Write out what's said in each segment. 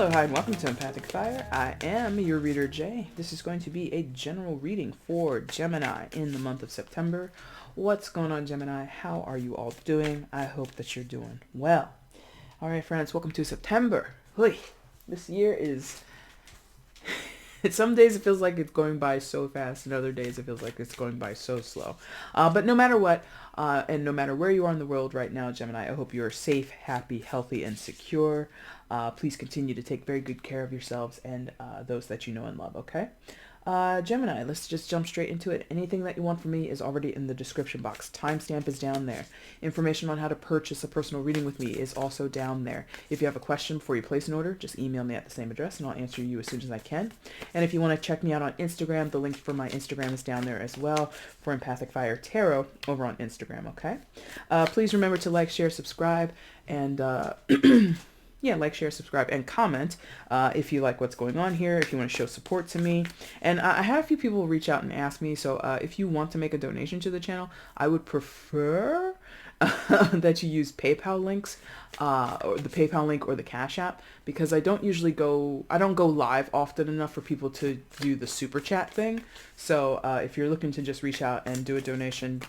Hello, hi, and welcome to EmpathicFire. I am your reader, Jay. This is going to be a general reading for Gemini in the month of September. What's going on, Gemini? How are you all doing? I hope that you're doing well. All right, friends, welcome to September. Hui, this year is... Some days it feels like it's going by so fast, and other days it feels like it's going by so slow. But no matter what, and no matter where you are in the world right now, Gemini, I hope you're safe, happy, healthy, and secure. Please continue to take very good care of yourselves and those that you know and love, okay? Gemini, let's just jump straight into it. Anything that you want from me is already in the description box. Timestamp is down there. Information on how to purchase a personal reading with me is also down there. If you have a question before you place an order, just email me at the same address and I'll answer you as soon as I can. And if you want to check me out on Instagram, the link for my Instagram is down there as well for EmpathicFire Tarot over on Instagram, okay? Please remember to like, share, subscribe, and... yeah, like, share, subscribe, and comment if you like what's going on here, if you want to show support to me. And I had a few people reach out and ask me, so if you want to make a donation to the channel, I would prefer that you use PayPal links, or the PayPal link or the Cash App, because I don't go live often enough for people to do the super chat thing. So if you're looking to just reach out and do a donation,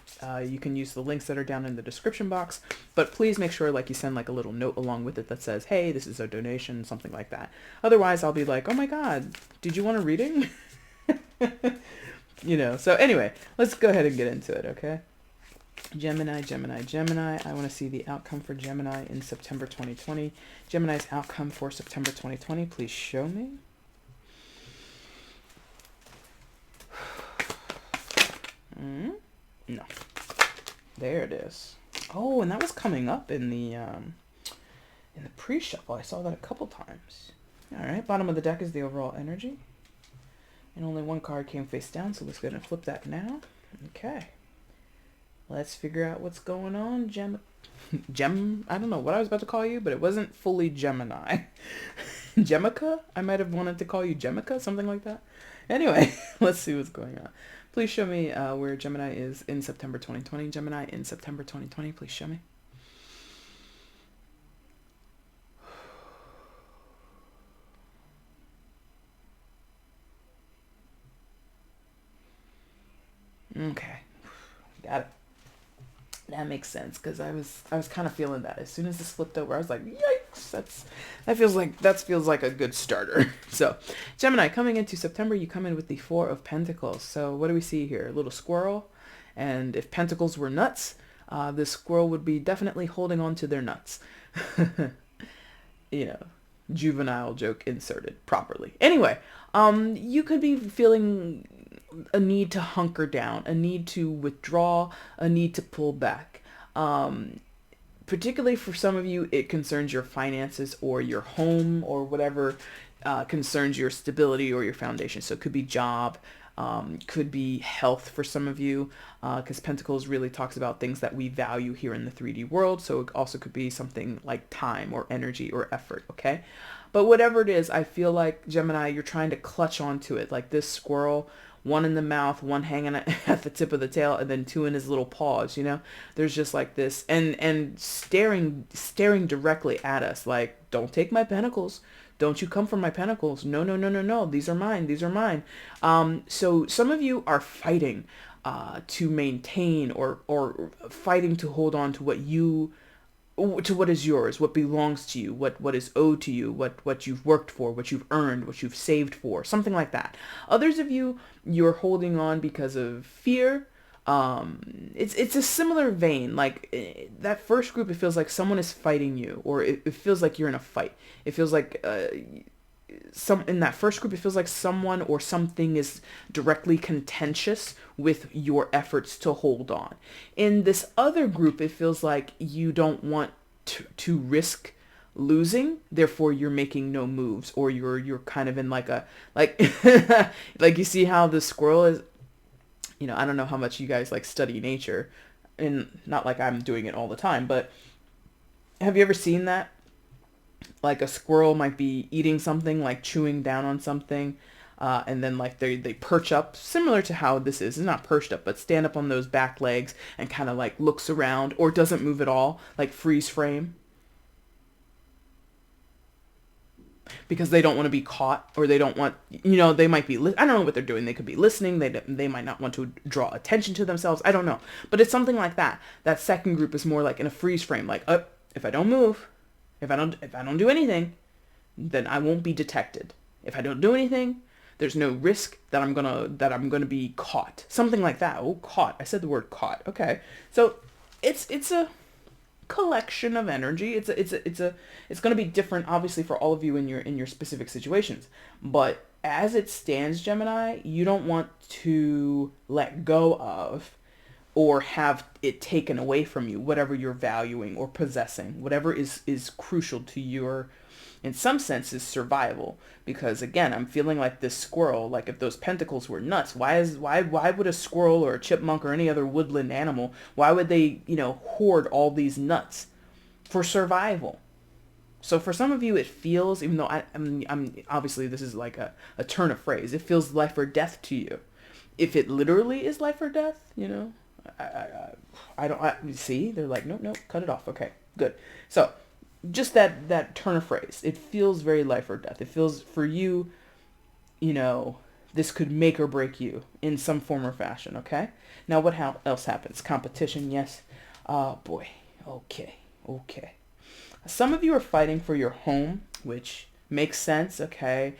you can use the links that are down in the description box, but please make sure like you send like a little note along with it that says, hey, this is a donation, something like that. Otherwise I'll be like, oh my God, did you want a reading? You know, so anyway, let's go ahead and get into it, okay? Gemini, Gemini, Gemini. I want to see the outcome for Gemini in September 2020. Gemini's outcome for September 2020. Please show me. No. There it is. Oh, and that was coming up in the pre-shuffle. I saw that a couple times. All right. Bottom of the deck is the overall energy. And only one card came face down, so let's go ahead and flip that now. Okay. Let's figure out what's going on, I don't know what I was about to call you, but it wasn't fully Gemini. Gemica? I might have wanted to call you Gemica, something like that. Anyway, let's see what's going on. Please show me where Gemini is in September 2020. Gemini in September 2020, please show me. Okay, got it. That makes sense, because I was kind of feeling that as soon as this flipped over. I was like, yikes! That feels like a good starter. So, Gemini, coming into September, you come in with the Four of Pentacles. So, what do we see here? A little squirrel, and if pentacles were nuts, this squirrel would be definitely holding on to their nuts. You know, juvenile joke inserted properly. Anyway, you could be feeling a need to hunker down, a need to withdraw, a need to pull back. Particularly for some of you, it concerns your finances or your home or whatever concerns your stability or your foundation. So it could be job, could be health for some of you, because Pentacles really talks about things that we value here in the 3D world. So it also could be something like time or energy or effort, okay? But whatever it is, I feel like, Gemini, you're trying to clutch onto it, like this squirrel, one in the mouth, one hanging at the tip of the tail, and then two in his little paws, you know? There's just like this, and staring directly at us, like, don't take my pentacles. Don't you come for my pentacles. No, no, no, no, no. These are mine. These are mine. So some of you are fighting to maintain or fighting to hold on to what is yours, what belongs to you, what is owed to you, what you've worked for, what you've earned, what you've saved for, something like that. Others of you, you're holding on because of fear. It's a similar vein. Like that first group, it feels like someone is fighting you, or it feels like you're in a fight. It feels like in that first group, it feels like someone or something is directly contentious with your efforts to hold on. In this other group, it feels like you don't want to risk losing, therefore you're making no moves, or you're kind of in like like you see how the squirrel is, you know, I don't know how much you guys like study nature, and not like I'm doing it all the time, but have you ever seen that? Like a squirrel might be eating something, like chewing down on something, and then like they perch up, similar to how this is. It's not perched up, but stand up on those back legs and kind of like looks around, or doesn't move at all, like freeze frame. because they don't want to be caught, or they don't want, they might be, I don't know what they're doing. They could be listening. They might not want to draw attention to themselves. I don't know. But it's something like that. That second group is more like in a freeze frame, like, if I don't move, if I don't do anything, then I won't be detected. If I don't do anything, there's no risk that I'm gonna be caught. Something like that. Oh, caught. I said the word caught. Okay. So it's a collection of energy. It's going to be different, obviously, for all of you in your specific situations. But as it stands, Gemini, you don't want to let go of or have it taken away from you, whatever you're valuing or possessing, whatever is crucial to your, in some senses, survival. Because again, I'm feeling like this squirrel, like if those pentacles were nuts, why would a squirrel or a chipmunk or any other woodland animal, why would they, hoard all these nuts? For survival. So for some of you, it feels, even though I'm obviously this is like a turn of phrase, it feels life or death to you. If it literally is life or death, I don't see. They're like, nope, cut it off. Okay, good. So just that turn of phrase, it feels very life or death. It feels for you, this could make or break you in some form or fashion. Okay. Now what else happens? Competition, yes. Oh boy. Okay. Some of you are fighting for your home, which makes sense. Okay.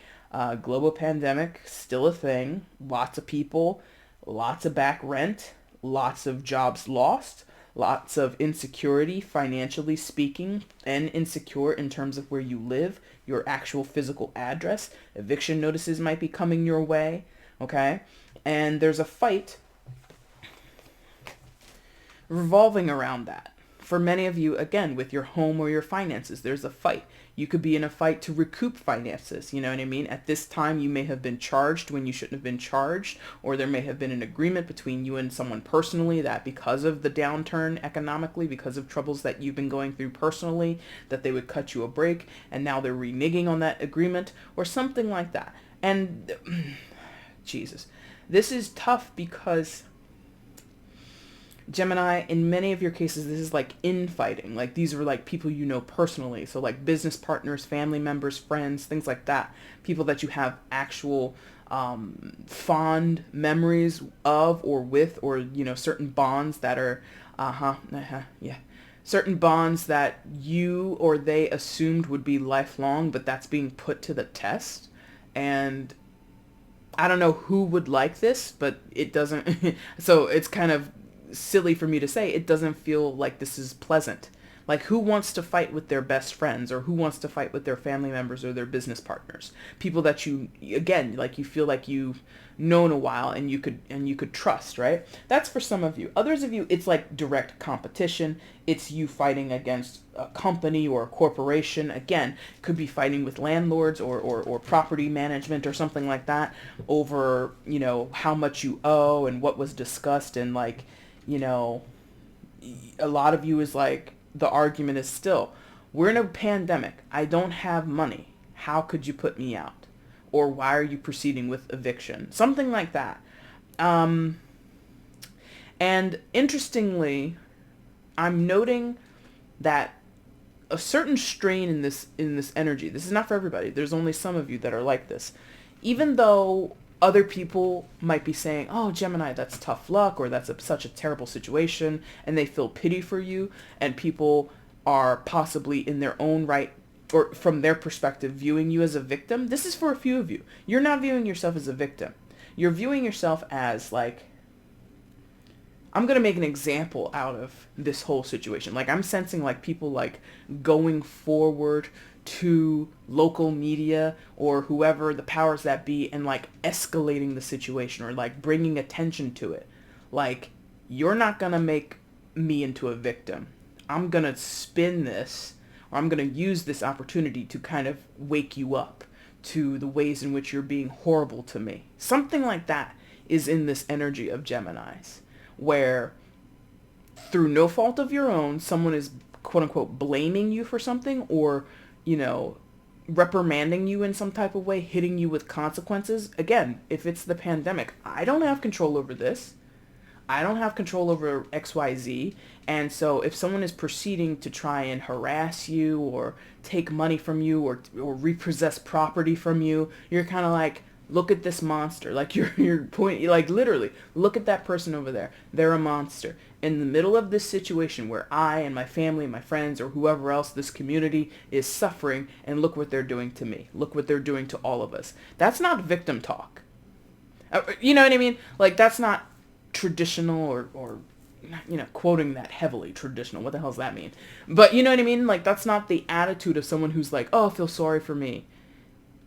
Global pandemic, still a thing. Lots of people, lots of back rent, lots of jobs lost, lots of insecurity, financially speaking, and insecure in terms of where you live, your actual physical address. Eviction notices might be coming your way, okay? And there's a fight revolving around that. For many of you, again, with your home or your finances, there's a fight. You could be in a fight to recoup finances, you know what I mean? At this time, you may have been charged when you shouldn't have been charged, or there may have been an agreement between you and someone personally that because of the downturn economically, because of troubles that you've been going through personally, that they would cut you a break, and now they're reneging on that agreement, or something like that. And, Jesus, this is tough because Gemini, in many of your cases, this is like infighting. Like these are like people you know personally. So like business partners, family members, friends, things like that. People that you have actual fond memories of or with, or, certain bonds that are, yeah. Certain bonds that you or they assumed would be lifelong, but that's being put to the test. And I don't know who would like this, but it doesn't. So it's kind of silly for me to say it doesn't feel like this is pleasant. Like who wants to fight with their best friends, or who wants to fight with their family members or their business partners? People that you, again, like you feel like you've known a while and you could trust, right? That's for some of you. Others of you, it's like direct competition. It's you fighting against a company or a corporation. Again, could be fighting with landlords or property management or something like that over, how much you owe and what was discussed. And like, a lot of you is like, the argument is still, we're in a pandemic. I don't have money. How could you put me out? Or why are you proceeding with eviction? Something like that. And interestingly, I'm noting that a certain strain in this energy, this is not for everybody. There's only some of you that are like this. Even though other people might be saying, oh, Gemini, that's tough luck, or that's such a terrible situation, and they feel pity for you, and people are possibly in their own right, or from their perspective, viewing you as a victim. This is for a few of you. You're not viewing yourself as a victim. You're viewing yourself as like, I'm going to make an example out of this whole situation. Like I'm sensing like people like going forward to local media or whoever the powers that be and like escalating the situation or like bringing attention to it. Like, you're not going to make me into a victim. I'm going to spin this, or I'm going to use this opportunity to kind of wake you up to the ways in which you're being horrible to me. Something like that is in this energy of Geminis, where through no fault of your own, someone is quote unquote blaming you for something, or, reprimanding you in some type of way, hitting you with consequences. Again, if it's the pandemic, I don't have control over this. I don't have control over XYZ. And so if someone is proceeding to try and harass you or take money from you or repossess property from you, you're kind of like, look at this monster. Like you're point, like literally, look at that person over there. They're a monster. In the middle of this situation where I and my family and my friends or whoever else, this community is suffering, and look what they're doing to me. Look what they're doing to all of us. That's not victim talk. You know what I mean? Like, that's not traditional or quoting that heavily traditional. What the hell does that mean? But you know what I mean? Like, that's not the attitude of someone who's like, oh, feel sorry for me.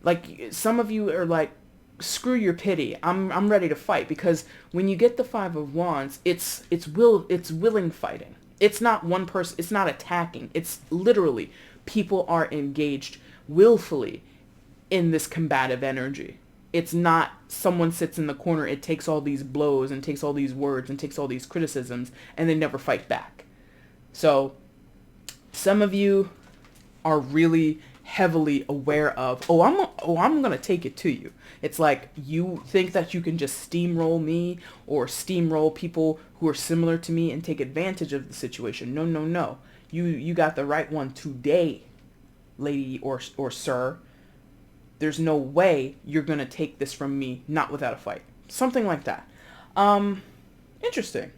Like, some of you are like, screw your pity. I'm ready to fight, because when you get the Five of Wands, it's willing fighting. It's not one person, it's not attacking. It's literally people are engaged willfully in this combative energy. It's not someone sits in the corner, it takes all these blows and takes all these words and takes all these criticisms and they never fight back. So some of you are really heavily aware of, I'm going to take it to you. It's like you think that you can just steamroll me or steamroll people who are similar to me and take advantage of the situation. No, no, no. You got the right one today, lady or sir. There's no way you're going to take this from me, not without a fight. Something like that. Interesting.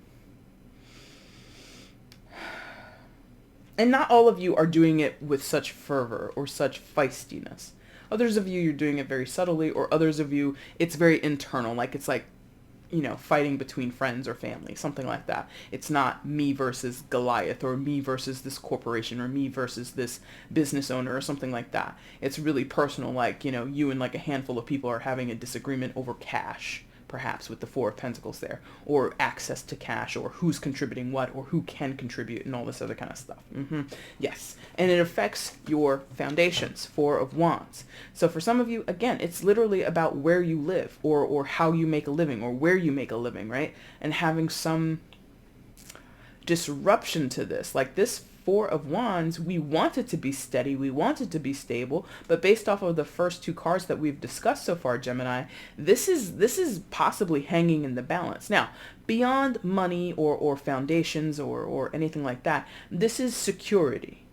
And not all of you are doing it with such fervor or such feistiness. Others of you, you're doing it very subtly, or others of you, it's very internal. Like, it's like, fighting between friends or family, something like that. It's not me versus Goliath, or me versus this corporation, or me versus this business owner, or something like that. It's really personal, like, you and like a handful of people are having a disagreement over cash, perhaps with the Four of Pentacles there, or access to cash, or who's contributing what, or who can contribute, and all this other kind of stuff. Yes, and it affects your foundations, Four of Wands. So for some of you, again, it's literally about where you live, or how you make a living, or where you make a living, right? And having some disruption to this. Like this Four of Wands, we want it to be steady, we want it to be stable, but based off of the first two cards that we've discussed so far, Gemini, this is possibly hanging in the balance. Now, beyond money or foundations or anything like that, this is security.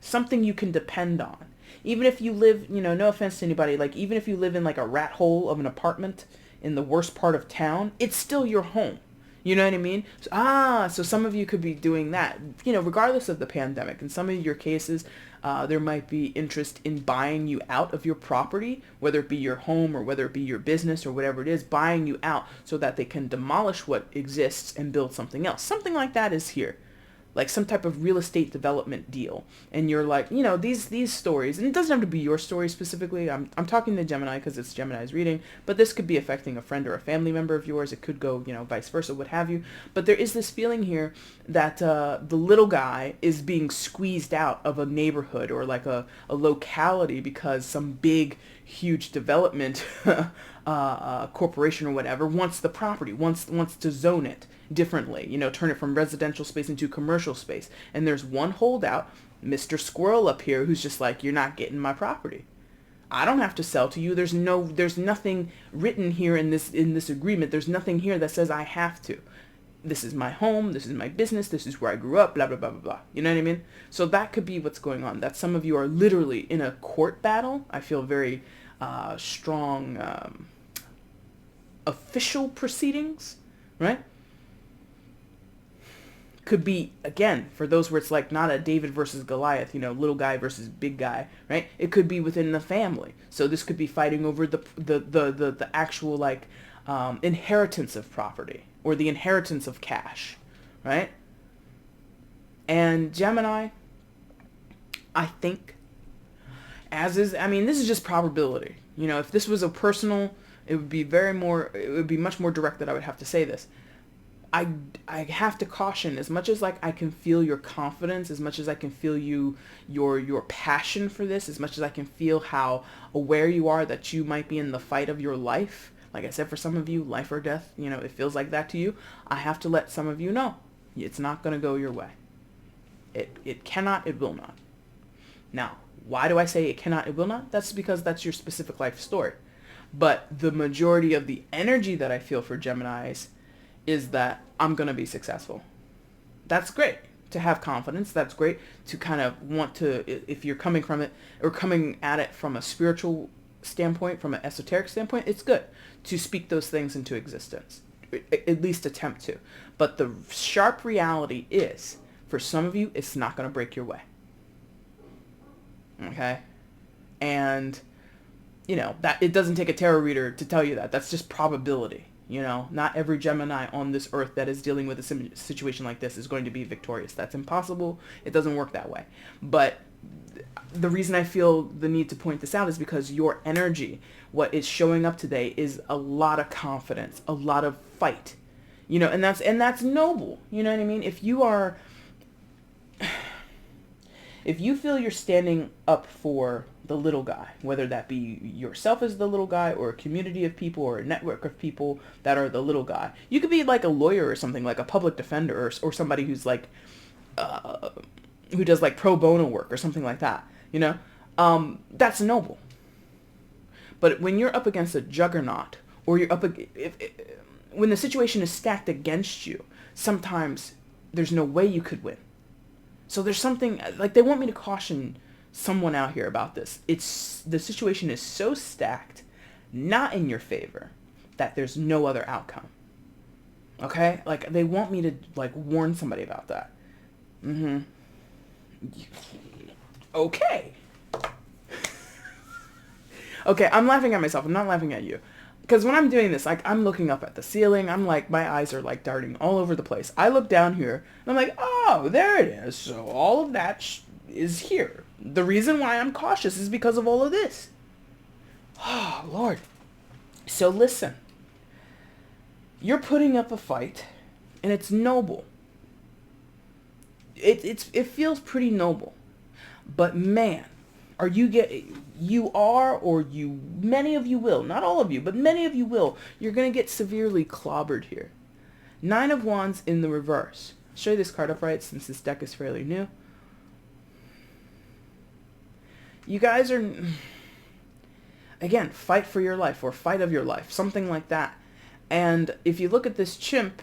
Something you can depend on. Even if you live, no offense to anybody, like even if you live in like a rat hole of an apartment in the worst part of town, it's still your home. You know what I mean? So some of you could be doing that, regardless of the pandemic. In some of your cases, there might be interest in buying you out of your property, whether it be your home or whether it be your business or whatever it is, buying you out so that they can demolish what exists and build something else. Something like that is here. Like some type of real estate development deal. And you're like, these stories, and it doesn't have to be your story specifically. I'm talking to Gemini because it's Gemini's reading, but this could be affecting a friend or a family member of yours. It could go, vice versa, what have you. But there is this feeling here that the little guy is being squeezed out of a neighborhood or like a locality because some big, huge development corporation or whatever wants the property, wants to zone it differently, turn it from residential space into commercial space. And there's one holdout, Mr. Squirrel up here, who's just like, you're not getting my property. I don't have to sell to you. There's nothing written here in this agreement. There's nothing here that says I have to. This is my home. This is my business. This is where I grew up, blah, blah, blah, blah, blah. You know what I mean? So that could be what's going on. That some of you are literally in a court battle. I feel very strong official proceedings, right? Could be, again, for those where it's like not a David versus Goliath, little guy versus big guy, right? It could be within the family. So this could be fighting over the actual like inheritance of property or the inheritance of cash, right? And Gemini, I think, this is just probability. If this was a personal, it would be much more direct that I would have to say this. I have to caution, as much as like I can feel your confidence, as much as I can feel your passion for this, as much as I can feel how aware you are that you might be in the fight of your life. Like I said, for some of you, life or death, it feels like that to you. I have to let some of you know it's not going to go your way. It cannot, it will not. Now, why do I say it cannot, it will not? That's because that's your specific life story. But the majority of the energy that I feel for Geminis is that I'm going to be successful. That's great to have confidence. That's great to kind of want to, if you're coming from it or coming at it from a spiritual standpoint, from an esoteric standpoint, it's good to speak those things into existence, at least attempt to. But the sharp reality is, for some of you, it's not going to break your way. Okay? And, that it doesn't take a tarot reader to tell you that. That's just probability. Not every Gemini on this earth that is dealing with a situation like this is going to be victorious. That's impossible. It doesn't work that way. But the reason I feel the need to point this out is because your energy, what is showing up today, is a lot of confidence, a lot of fight, and that's noble. You know what I mean? If you feel you're standing up for the little guy, whether that be yourself as the little guy or a community of people or a network of people that are the little guy, you could be like a lawyer or something, like a public defender or somebody who's like, who does like pro bono work or something like that, that's noble. But when you're up against a juggernaut, or you're when the situation is stacked against you, sometimes there's no way you could win. So there's something, like, they want me to caution someone out here about this. The situation is so stacked, not in your favor, that there's no other outcome. Okay? Like, they want me to, like, warn somebody about that. Okay. Okay, I'm laughing at myself. I'm not laughing at you. Because when I'm doing this, like, I'm looking up at the ceiling. I'm like, my eyes are like darting all over the place. I look down here and I'm like, oh, there it is. So all of that is here. The reason why I'm cautious is because of all of this. Oh, Lord. So listen, you're putting up a fight and it's noble. It feels pretty noble. But man, many of you will, not all of you, but many of you will, you're going to get severely clobbered here. 9 of Wands in the reverse. I'll show you this card upright since this deck is fairly new. You guys are, again, fight for your life or fight of your life, something like that. And if you look at this chimp,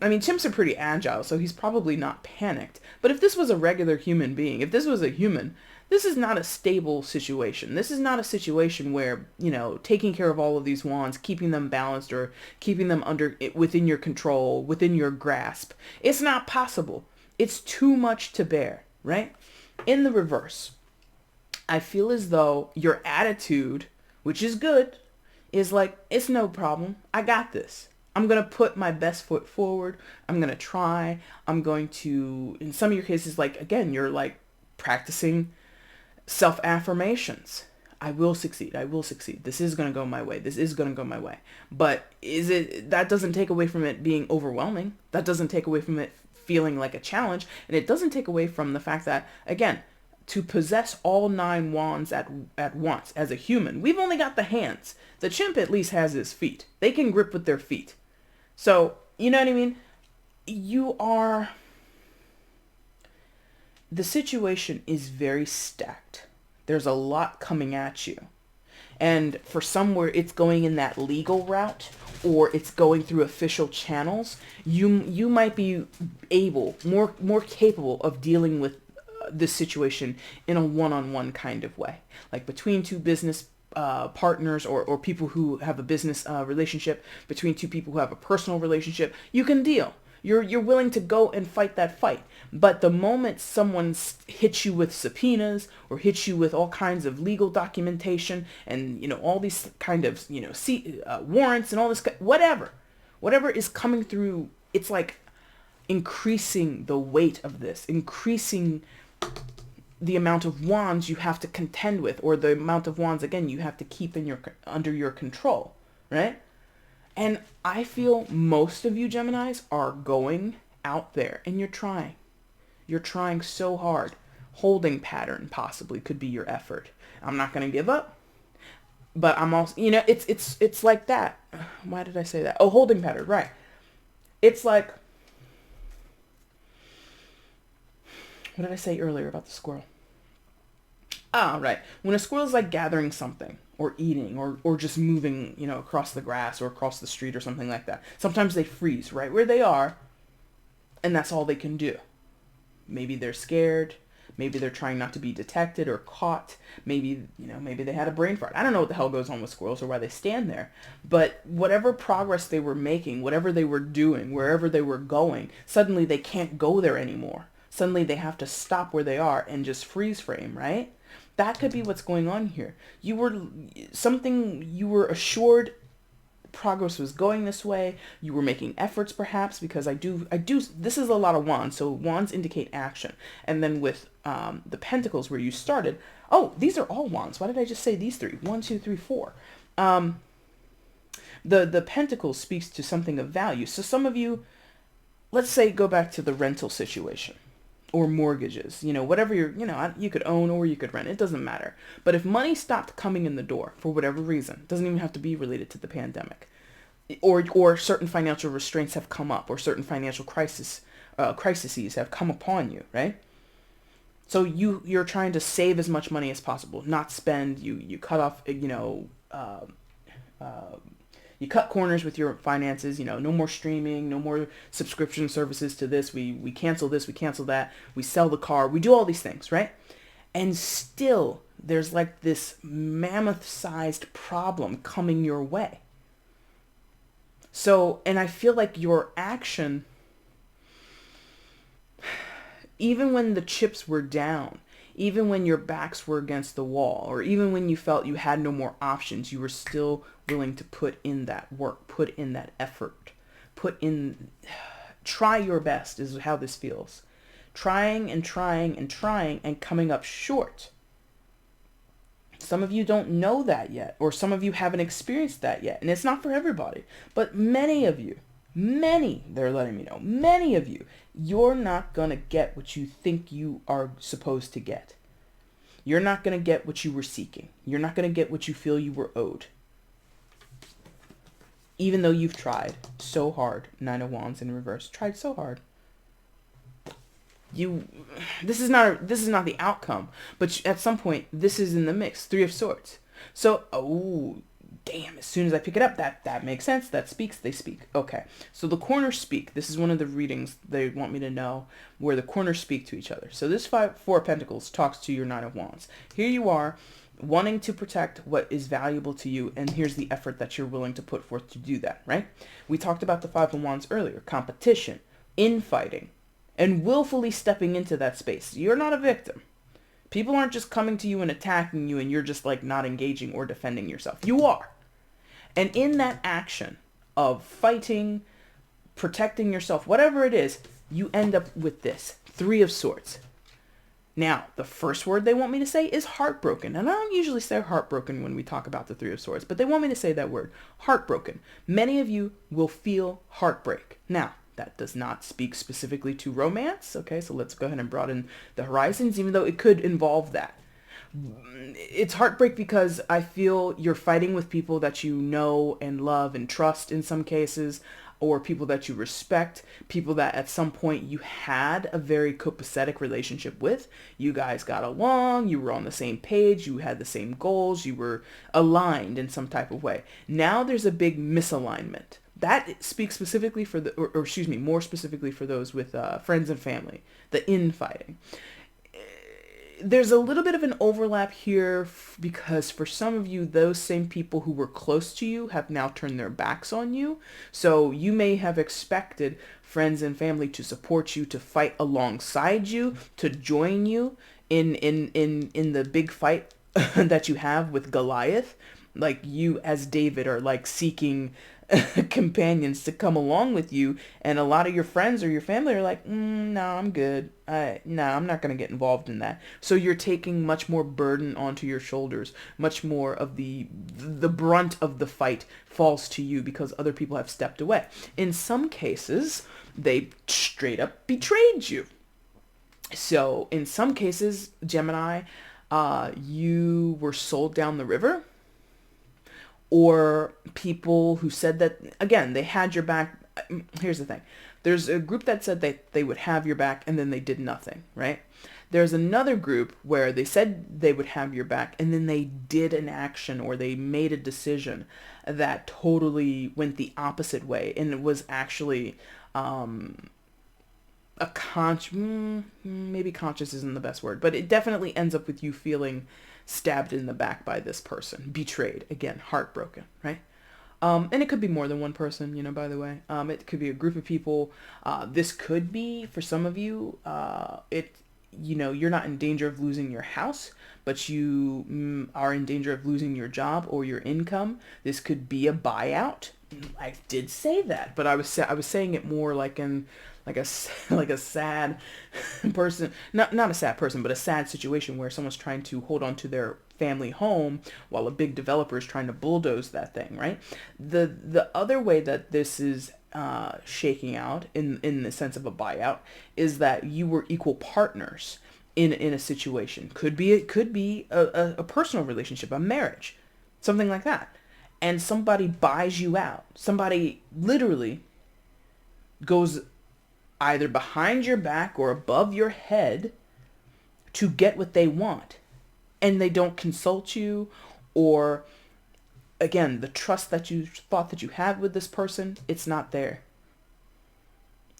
I mean, chimps are pretty agile, so he's probably not panicked. But if this was a regular human being, if this was a human, this is not a stable situation. This is not a situation where, taking care of all of these wands, keeping them balanced or keeping them within your control, within your grasp. It's not possible. It's too much to bear, right? In the reverse, I feel as though your attitude, which is good, is like, it's no problem. I got this. I'm going to put my best foot forward. I'm going to try. I'm going to, in some of your cases, like, again, you're like practicing self-affirmations. I will succeed. I will succeed. This is going to go my way. This is going to go my way. But that doesn't take away from it being overwhelming. That doesn't take away from it feeling like a challenge. And it doesn't take away from the fact that, again, to possess all 9 wands at once as a human, we've only got the hands. The chimp at least has his feet. They can grip with their feet. So, you know what I mean? The situation is very stacked. There's a lot coming at you. And for somewhere it's going in that legal route or it's going through official channels, you might be more capable of dealing with this situation in a one-on-one kind of way. Like between 2 business partners or people who have a business relationship, between 2 people who have a personal relationship, you can deal. You're willing to go and fight that fight. But the moment someone hits you with subpoenas or hits you with all kinds of legal documentation and, all these kind of, warrants and all this, whatever is coming through, it's like increasing the weight of this, increasing the amount of wands you have to contend with, or the amount of wands, again, you have to keep under your control, right? And I feel most of you Geminis are going out there and you're trying. You're trying so hard. Holding pattern possibly could be your effort. I'm not going to give up, but I'm also, it's like that. Why did I say that? Oh, holding pattern, right. It's like, what did I say earlier about the squirrel? Ah, right. When a squirrel is like gathering something, or eating or just moving, across the grass or across the street or something like that. Sometimes they freeze right where they are, and that's all they can do. Maybe they're scared. Maybe they're trying not to be detected or caught. Maybe they had a brain fart. I don't know what the hell goes on with squirrels or why they stand there. But whatever progress they were making, whatever they were doing, wherever they were going, suddenly they can't go there anymore. Suddenly they have to stop where they are and just freeze frame, right? That could be what's going on here. You were assured progress was going this way. You were making efforts perhaps, because I do, this is a lot of wands. So wands indicate action. And then with the pentacles where you started, oh, these are all wands. Why did I just say these three? 1, 2, 3, 4. The pentacles speaks to something of value. So some of you, let's say, go back to the rental situation or mortgages, whatever you could own or you could rent. It doesn't matter. But if money stopped coming in the door for whatever reason, it doesn't even have to be related to the pandemic, or certain financial restraints have come up, or certain financial crises have come upon you, right? So you're trying to save as much money as possible, not spend. You cut off, you cut corners with your finances. No more streaming, no more subscription services to this. We cancel this, we cancel that. We sell the car. We do all these things, right? And still, there's like this mammoth-sized problem coming your way. So, and I feel like your action, even when the chips were down, even when your backs were against the wall, or even when you felt you had no more options, you were still willing to put in that work, put in that effort, try your best is how this feels. Trying and trying and trying and coming up short. Some of you don't know that yet, or some of you haven't experienced that yet, and it's not for everybody. But many of you, they're letting me know, many of you, you're not going to get what you think you are supposed to get. You're not going to get what you were seeking. You're not going to get what you feel you were owed. Even though you've tried so hard. 9 of Wands in reverse. Tried so hard. This is not the outcome, but at some point this is in the mix. 3 of Swords. So, oh, damn, as soon as I pick it up, that makes sense. That speaks, they speak. Okay, so the corners speak. This is one of the readings they want me to know, where the corners speak to each other. So this 4 of Pentacles talks to your 9 of Wands. Here you are, wanting to protect what is valuable to you, and here's the effort that you're willing to put forth to do that, right? We talked about the 5 of Wands earlier. Competition, infighting, and willfully stepping into that space. You're not a victim. People aren't just coming to you and attacking you and you're just like not engaging or defending yourself. You are. And in that action of fighting, protecting yourself, whatever it is, you end up with this 3 of Swords. Now, the first word they want me to say is heartbroken. And I don't usually say heartbroken when we talk about the 3 of Swords, but they want me to say that word, heartbroken. Many of you will feel heartbreak. Now, that does not speak specifically to romance. Okay, so let's go ahead and broaden the horizons, even though it could involve that. It's heartbreak because I feel you're fighting with people that you know and love and trust in some cases, or people that you respect, people that at some point you had a very copacetic relationship with. You guys got along, you were on the same page, you had the same goals, you were aligned in some type of way. Now there's a big misalignment. That speaks specifically for more specifically for those with friends and family, the infighting. There's a little bit of an overlap here because for some of you, those same people who were close to you have now turned their backs on you. So you may have expected friends and family to support you, to fight alongside you, to join you in the big fight that you have with Goliath. Like you as David are like seeking companions to come along with you, and a lot of your friends or your family are like, no, I'm good. No, I'm not going to get involved in that. So you're taking much more burden onto your shoulders. Much more of the brunt of the fight falls to you because other people have stepped away. In some cases, they straight up betrayed you. So in some cases, Gemini, you were sold down the river. Or people who said that, again, they had your back. Here's the thing. There's a group that said they would have your back and then they did nothing, right? There's another group where they said they would have your back, and then they did an action or they made a decision that totally went the opposite way, and it was actually maybe conscious isn't the best word, but it definitely ends up with you feeling stabbed in the back by this person, betrayed, again, heartbroken, right? And it could be more than one person, by the way. It could be a group of people. This could be, for some of you, you're not in danger of losing your house, but you are in danger of losing your job or your income. This could be a buyout. I did say that, but I was saying it more like in like a sad person, not a sad person, but a sad situation where someone's trying to hold on to their family home while a big developer is trying to bulldoze that thing, right? The other way that this is shaking out in the sense of a buyout is that you were equal partners in a situation. Could be a personal relationship, a marriage, something like that. And somebody buys you out. Somebody literally goes either behind your back or above your head to get what they want. And they don't consult you, or again, the trust that you thought that you had with this person, it's not there.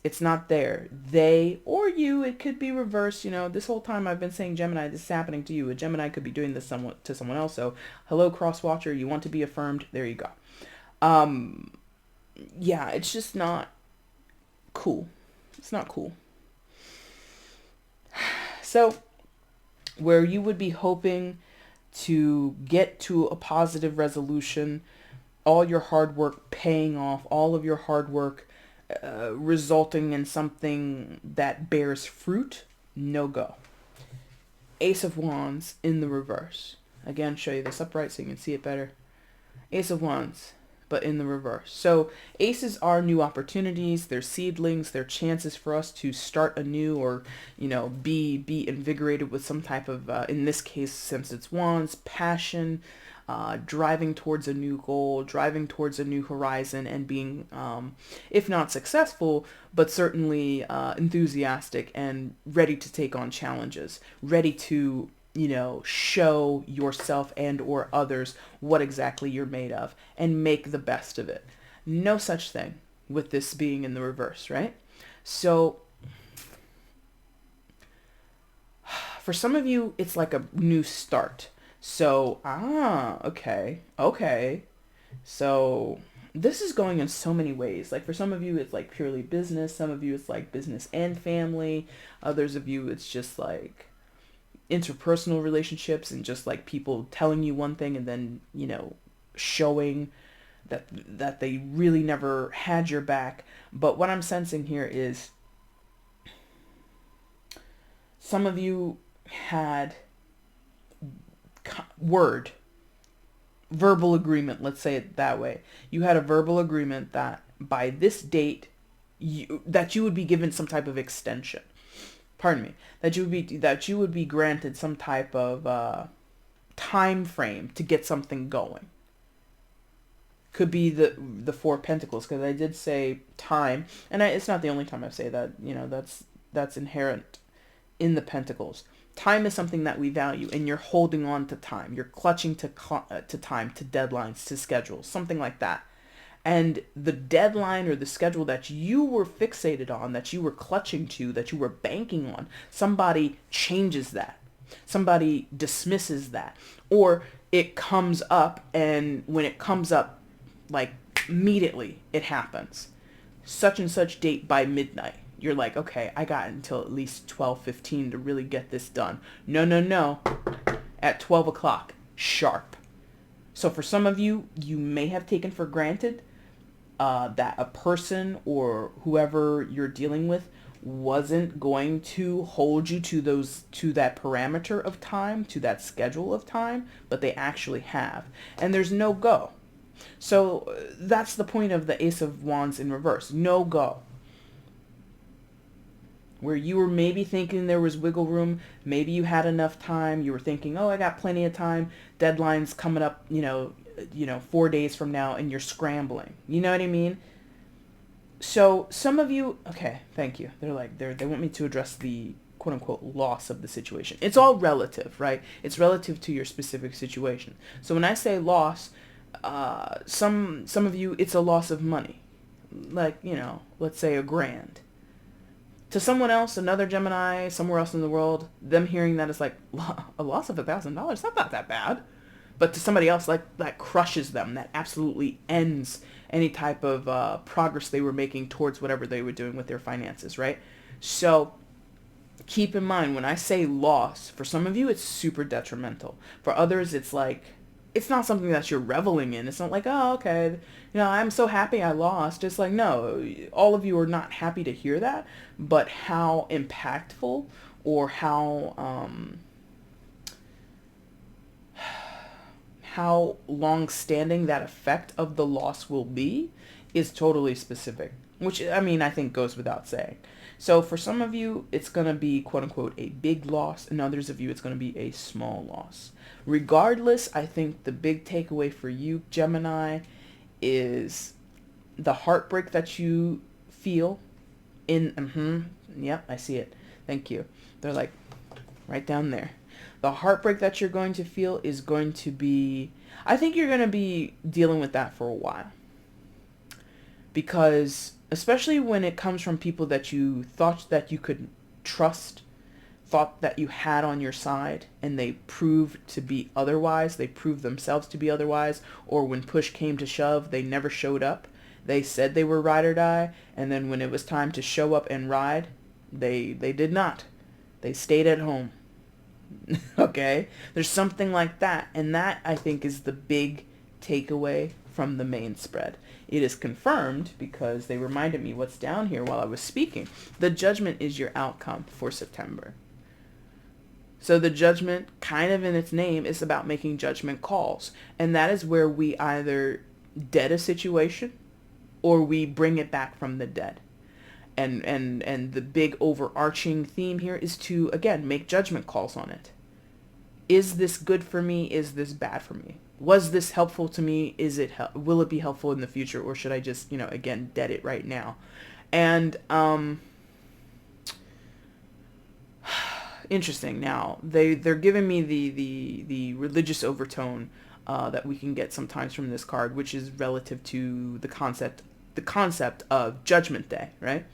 It's not there. They or you, it could be reversed. This whole time I've been saying Gemini, this is happening to you. A Gemini could be doing this to someone else. So, hello, cross-watcher, you want to be affirmed? There you go. Yeah, it's just not cool. It's not cool. So, where you would be hoping to get to a positive resolution, all your hard work paying off, all of your hard work resulting in something that bears fruit, no go. Ace of Wands in the reverse. Again, show you this upright so you can see it better. Ace of Wands, but in the reverse. So aces are new opportunities. They're seedlings. They're chances for us to start anew, or be invigorated with some type of, in this case, since it's wands, passion, driving towards a new goal, driving towards a new horizon, and being, if not successful, but certainly enthusiastic and ready to take on challenges, ready to show yourself and or others what exactly you're made of and make the best of it. No such thing with this being in the reverse, right? So for some of you, it's like a new start. So, okay. So this is going in so many ways. Like for some of you, it's like purely business. Some of you, it's like business and family. Others of you, it's just like interpersonal relationships and just like people telling you one thing and then showing that they really never had your back. But what I'm sensing here is some of you had verbal agreement, let's say it that way. You had a verbal agreement that by this date that you would be given some type of extension. Pardon me, that you would be granted some type of time frame to get something going. Could be the Four of Pentacles, because I did say time, and it's not the only time I say that. That's inherent in the Pentacles. Time is something that we value, and you're holding on to time. You're clutching to time, to deadlines, to schedules, something like that. And the deadline or the schedule that you were fixated on, that you were clutching to, that you were banking on, somebody changes that. Somebody dismisses that. Or it comes up, and when it comes up, like immediately it happens. Such and such date by midnight. You're like, okay, I got until at least 12:15 to really get this done. No. At 12 o'clock, sharp. So for some of you, you may have taken for granted that a person or whoever you're dealing with wasn't going to hold you to that parameter of time, to that schedule of time, but they actually have. And there's no go. So that's the point of the Ace of Wands in reverse. No go. Where you were maybe thinking there was wiggle room, maybe you had enough time, you were thinking, oh, I got plenty of time, deadline's coming up, 4 days from now, and you're scrambling. You know what I mean? So some of you, okay, thank you. They want me to address the quote unquote loss of the situation. It's all relative, right? It's relative to your specific situation. So when I say loss, some of you, it's a loss of money. Like, let's say $1,000. To someone else, another Gemini, somewhere else in the world, them hearing that is like, a loss of $1,000? That's not that bad. But to somebody else, like, that crushes them. That absolutely ends any type of progress they were making towards whatever they were doing with their finances, right? So keep in mind, when I say loss, for some of you, it's super detrimental. For others, it's like, it's not something that you're reveling in. It's not like, oh, okay, I'm so happy I lost. It's like, no, all of you are not happy to hear that, but how impactful or how long-standing that effect of the loss will be is totally specific, which, I think goes without saying. So for some of you, it's going to be, quote-unquote, a big loss, and others of you, it's going to be a small loss. Regardless, I think the big takeaway for you, Gemini, is the heartbreak that you feel yep, I see it. Thank you. They're like right down there. The heartbreak that you're going to feel is going to be, I think you're going to be dealing with that for a while. Because especially when it comes from people that you thought that you could trust, thought that you had on your side, and they proved to be otherwise, they proved themselves to be otherwise, or when push came to shove, they never showed up. They said they were ride or die, and then when it was time to show up and ride, they did not. They stayed at home. Okay? There's something like that, and that, I think, is the big takeaway from the main spread. It is confirmed because they reminded me what's down here while I was speaking. The judgment is your outcome for September. So the judgment, kind of in its name, is about making judgment calls. And that is where we either dead a situation or we bring it back from the dead. And the big overarching theme here is to, again, make judgment calls on it. Is this good for me? Is this bad for me? Was this helpful to me? Will it be helpful in the future? Or should I just, again, dead it right now? And, interesting. Now, they're giving me the religious overtone that we can get sometimes from this card, which is relative to the concept of Judgment Day, right?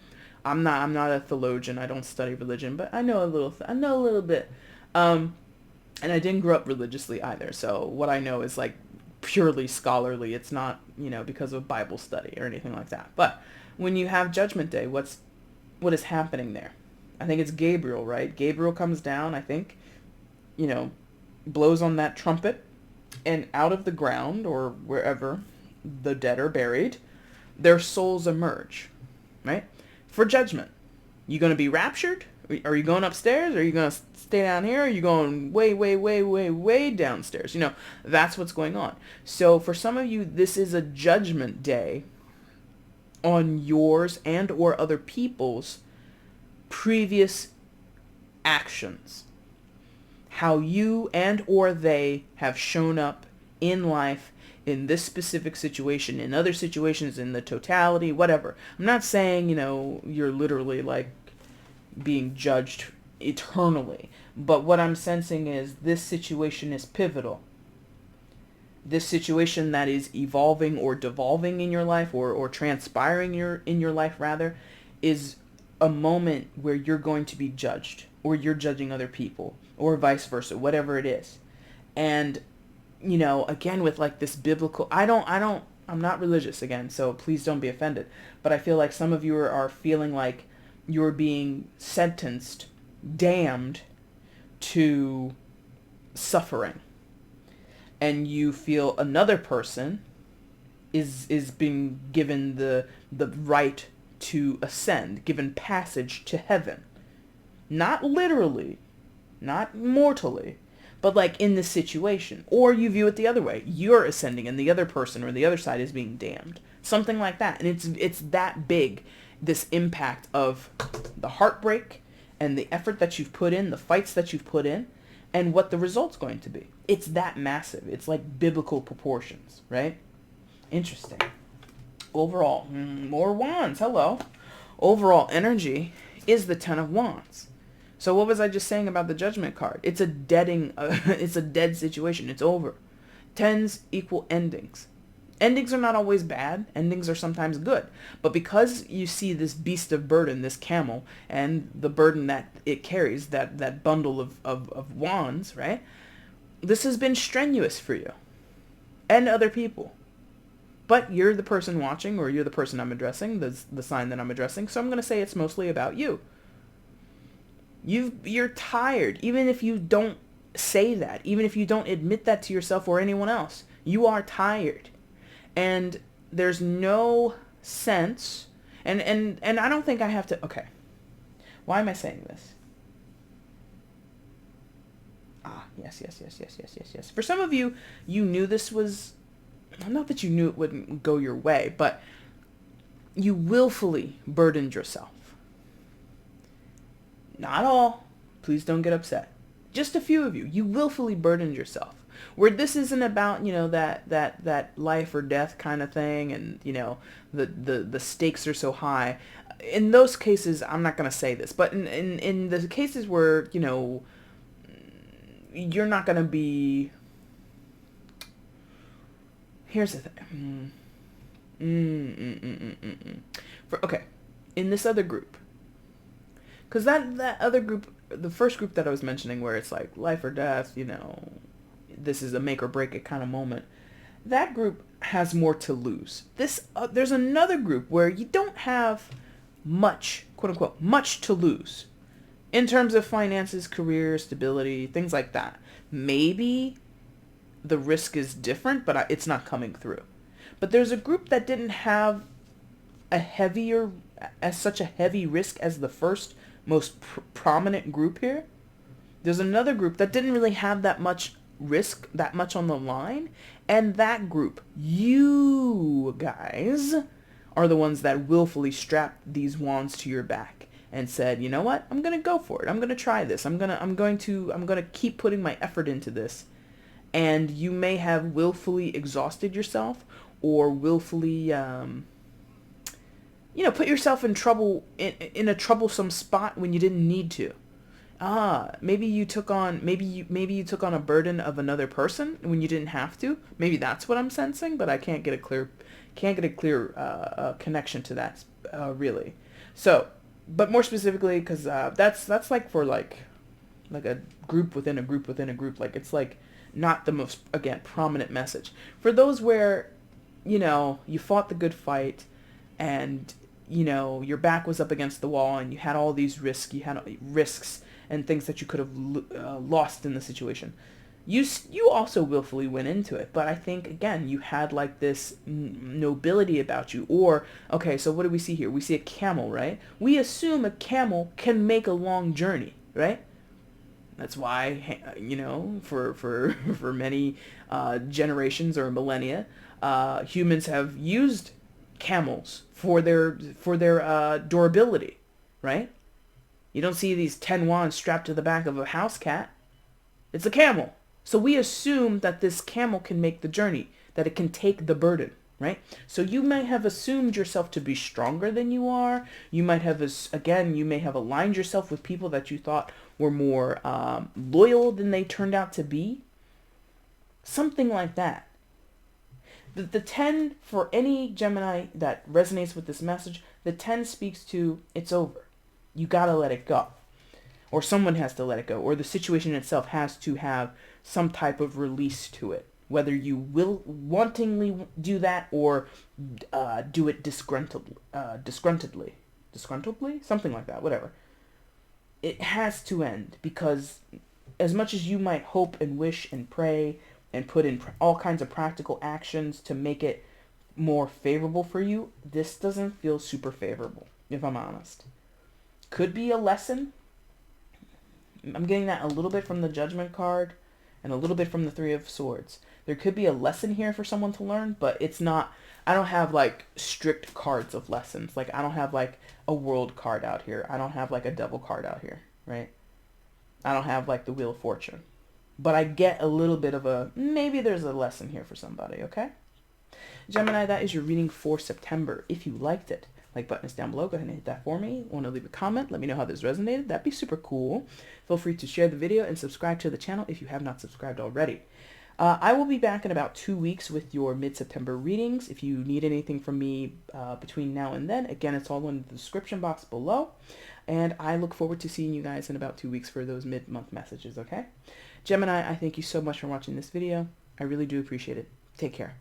I'm not a theologian. I don't study religion, but I know a little bit. And I didn't grow up religiously either. So what I know is like purely scholarly. It's not, because of Bible study or anything like that. But when you have Judgment Day, what is happening there? I think it's Gabriel, right? Gabriel comes down, I think, blows on that trumpet, and out of the ground or wherever the dead are buried, their souls emerge, right? For judgment. You going to be raptured? Are you going upstairs? Are you going to stay down here? Are you going way, way, way, way, way downstairs? That's what's going on. So for some of you, this is a judgment day on yours and or other people's previous actions. How you and or they have shown up in life in this specific situation, in other situations, in the totality, whatever. I'm not saying, you're literally like being judged eternally. But what I'm sensing is this situation is pivotal. This situation that is evolving or devolving in your life or transpiring in your life rather is a moment where you're going to be judged or you're judging other people or vice versa, whatever it is. And, again, with like this biblical, I'm not religious again, so please don't be offended. But I feel like some of you are feeling like you're being sentenced, damned to suffering. And you feel another person is being given the right to ascend, given passage to heaven. Not literally, not mortally, but like in this situation. Or you view it the other way. You're ascending and the other person or the other side is being damned. Something like that. And it's that big, this impact of the heartbreak and the effort that you've put in, the fights that you've put in, and what the result's going to be. It's that massive. It's like biblical proportions, right? Interesting. Overall, more wands. Hello. Overall energy is the Ten of Wands. So what was I just saying about the Judgment card? It's a deading, it's a dead situation. It's over. Tens equal endings. Endings are not always bad. Endings are sometimes good. But because you see this beast of burden, this camel, and the burden that it carries, that bundle of wands, right? This has been strenuous for you and other people. But you're the person watching, or you're the person I'm addressing, the sign that I'm addressing. So I'm going to say it's mostly about you. You're tired, even if you don't say that, even if you don't admit that to yourself or anyone else. You are tired. And there's no sense, and I don't think I have to, okay. Why am I saying this? Yes. For some of you, you knew this was, not that you knew it wouldn't go your way, but you willfully burdened yourself. Not all. Please don't get upset. Just a few of you. You willfully burdened yourself. Where this isn't about, that life or death kind of thing, and, the stakes are so high. In those cases, I'm not going to say this, but in the cases where, you're not going to be... Here's the thing. Okay, in this other group, because that other group, the first group that I was mentioning, where it's like life or death, this is a make or break it kind of moment, that group has more to lose. There's another group where you don't have much, quote unquote, much to lose in terms of finances, career, stability, things like that. Maybe the risk is different, but it's not coming through. But there's a group that didn't have such a heavy risk as the first most prominent group here. There's another group that didn't really have that much risk, that much on the line, and that group, you guys, are the ones that willfully strapped these wands to your back and said, you know what, I'm gonna go for it. I'm gonna try this. I'm going to keep putting my effort into this. And you may have willfully exhausted yourself, or willfully, put yourself in trouble, in a troublesome spot when you didn't need to. Maybe you took on a burden of another person when you didn't have to. Maybe that's what I'm sensing, but I can't get a clear connection to that, really. So, but more specifically, because that's like for like a group within a group within a group. Like, it's like not the most, again, prominent message. For those where, you fought the good fight, and, your back was up against the wall, and you had all these risks, and things that you could have lost in the situation. You also willfully went into it, but I think, again, you had like this nobility about you. Or, okay, so what do we see here? We see a camel, right? We assume a camel can make a long journey, right? That's why, for many generations or millennia, humans have used camels for their durability, right? You don't see these 10 wands strapped to the back of a house cat. It's a camel. So we assume that this camel can make the journey, that it can take the burden, right? So you might have assumed yourself to be stronger than you are. You might have, you may have aligned yourself with people that you thought were more loyal than they turned out to be. Something like that. The 10, for any Gemini that resonates with this message, the 10 speaks to, it's over. You gotta let it go. Or someone has to let it go. Or the situation itself has to have some type of release to it. Whether you will wantingly do that, or do it disgruntledly. Something like that, whatever. It has to end, because as much as you might hope and wish and pray and put in all kinds of practical actions to make it more favorable for you, this doesn't feel super favorable, if I'm honest. Could be a lesson. I'm getting that a little bit from the Judgment card and a little bit from the Three of Swords. There could be a lesson here for someone to learn, but it's not, I don't have like strict cards of lessons. Like, I don't have like a World card out here. I don't have like a Devil card out here, right? I don't have like the Wheel of Fortune. But I get a little bit of maybe there's a lesson here for somebody, okay? Gemini, that is your reading for September. If you liked it, Like button is down below. Go ahead and hit that for me. Want to leave a comment? Let me know how this resonated. That'd be super cool. Feel free to share the video and subscribe to the channel if you have not subscribed already. I will be back in about 2 weeks with your mid-September readings. If you need anything from me between now and then, again, it's all in the description box below. And I look forward to seeing you guys in about 2 weeks for those mid-month messages, okay? Gemini, I thank you so much for watching this video. I really do appreciate it. Take care.